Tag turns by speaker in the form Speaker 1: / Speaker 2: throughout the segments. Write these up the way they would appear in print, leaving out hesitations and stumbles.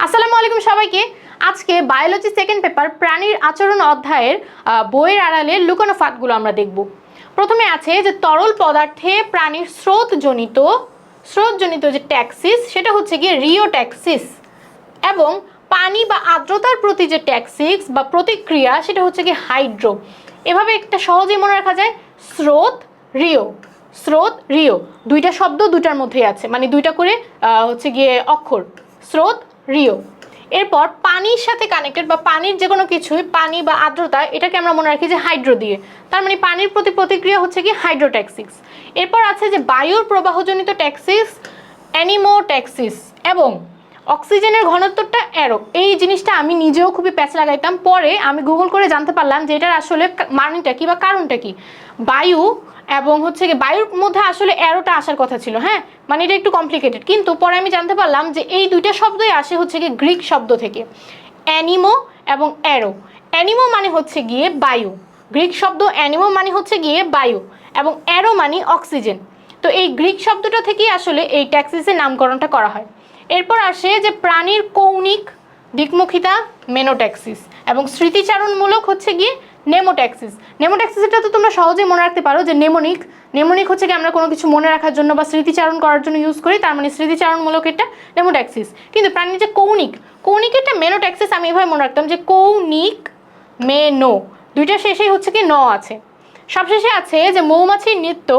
Speaker 1: আসসালামু আলাইকুম সবাইকে। আজকে বায়োলজি সেকেন্ড পেপার প্রাণীর আচরণ অধ্যায়ের বইয়ের আড়ালে লুকানো ফাঁকগুলো আমরা দেখব। প্রথমে আছে যে তরল পদার্থে প্রাণীর স্রোতজনিত যে ট্যাক্সিস সেটা হচ্ছে গিয়ে রিওট্যাক্সিস, এবং পানি বা আর্দ্রতার প্রতি যে ট্যাক্সিস বা প্রতিক্রিয়া সেটা হচ্ছে গিয়ে হাইড্রো। এভাবে একটা সহজেই মনে রাখা যায়, স্রোত রিও দুইটা শব্দ দুইটার মধ্যেই আছে, মানে দুইটা করে হচ্ছে গিয়ে অক্ষর, স্রোত রিও। এরপর পানির সাথে কানেক্টেড বা পানির যে কোনো কিছুই, পানি বা আর্দ্রতা, এটাকে আমরা মনে রাখি যে হাইড্রো দিয়ে, তার মানে পানির প্রতি প্রতিক্রিয়া হচ্ছে কি হাইড্রোট্যাক্সিস। এরপর আছে যে বায়ুর প্রবাহজনিত ট্যাক্সিস অ্যানিমোট্যাক্সিস, এবং অক্সিজেনের ঘনত্বটা অ্যারো। এই জিনিসটা আমি নিজেও খুবই প্যাচ লাগাইতাম, পরে আমি গুগল করে জানতে পারলাম যে এটার আসলে মানেটা কি বা কারণটা কি। বায়ু এবং হচ্ছে কি বায়ুর মধ্যে আসলে অ্যারোটা আসার কথা ছিল, হ্যাঁ, মানে এটা একটু কমপ্লিকেটেড, কিন্তু পরে আমি জানতে পারলাম যে এই দুইটা শব্দই আসে হচ্ছে কি গ্রিক শব্দ থেকে, অ্যানিমো এবং অ্যারো। অ্যানিমো মানে হচ্ছে গিয়ে বায়ু, গ্রিক শব্দ অ্যানিমো মানে হচ্ছে গিয়ে বায়ু, এবং অ্যারো মানে অক্সিজেন। তো এই গ্রিক শব্দটা থেকেই আসলে এই ট্যাক্সিসের নামকরণটা করা হয়। এরপর আসে যে প্রাণীর কৌণিক দিকমুখিতা মেনোট্যাক্সিস, এবং স্মৃতিচারণমূলক হচ্ছে গিয়ে নেমোট্যাক্সিস। নেমোট্যাক্সিসটা তো তোমরা সহজেই মনে রাখতে পারো যে নেমোনিক হচ্ছে কি আমরা কোনো কিছু মনে রাখার জন্য বা স্মৃতিচারণ করার জন্য ইউজ করি, তার মানে স্মৃতিচারণমূলক এটা নেমোট্যাক্সিস। কিন্তু প্রাণীর যে কৌণিক এটা মেনোট্যাক্সিস, আমি এভাবে মনে রাখতাম যে কৌণিক মেনো, দুইটা শেষেই হচ্ছে কি ন আছে। সবশেষে আছে যে মৌমাছির নৃত্য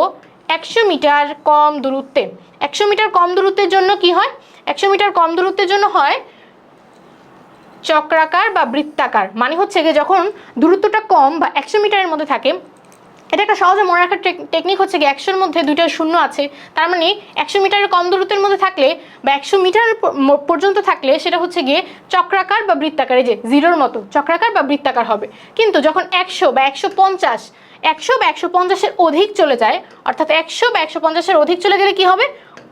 Speaker 1: 100 মিটার কম দূরত্বে। 100 মিটার কম দূরত্বের জন্য কি হয়? 100 মিটার কম দূরত্বের জন্য হয় চক্রাকার বা বৃত্তাকার, মানে হচ্ছে গিয়ে যখন দূরত্বটা কম বা 100 মিটারের মধ্যে থাকে। এটা একটা সহজে মনে রাখার টেকনিক হচ্ছে কি 100-এর মধ্যে দুইটা শূন্য আছে, তার মানে 100 মিটারের কম দূরত্বের মধ্যে থাকলে বা 100 মিটার পর্যন্ত থাকলে সেটা হচ্ছে গিয়ে চক্রাকার বা বৃত্তাকার, এই যে জিরোর মতো চক্রাকার বা বৃত্তাকার হবে। কিন্তু যখন 100 বা 150 100 বা 150-এর অধিক চলে যায়, অর্থাৎ 100 বা 150-এর অধিক চলে গেলে কি হবে?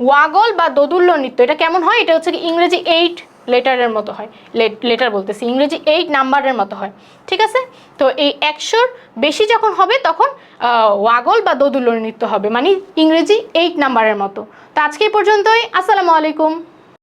Speaker 1: ওয়াগল বা দোদুল্য নৃত্য। এটা কেমন হয়? এটা হচ্ছে কি ইংরেজি 8 লেটারের মতো হয়, লেটার বলতেছি, ইংরেজি 8 নাম্বারের মতো হয়, ঠিক আছে? তো এই 100-র বেশি যখন হবে তখন ওয়াগল বা দোদুল্য নৃত্য হবে, মানে ইংরেজি 8 নাম্বারের মতো। তো আজকে এই পর্যন্তই। আসসালামু আলাইকুম।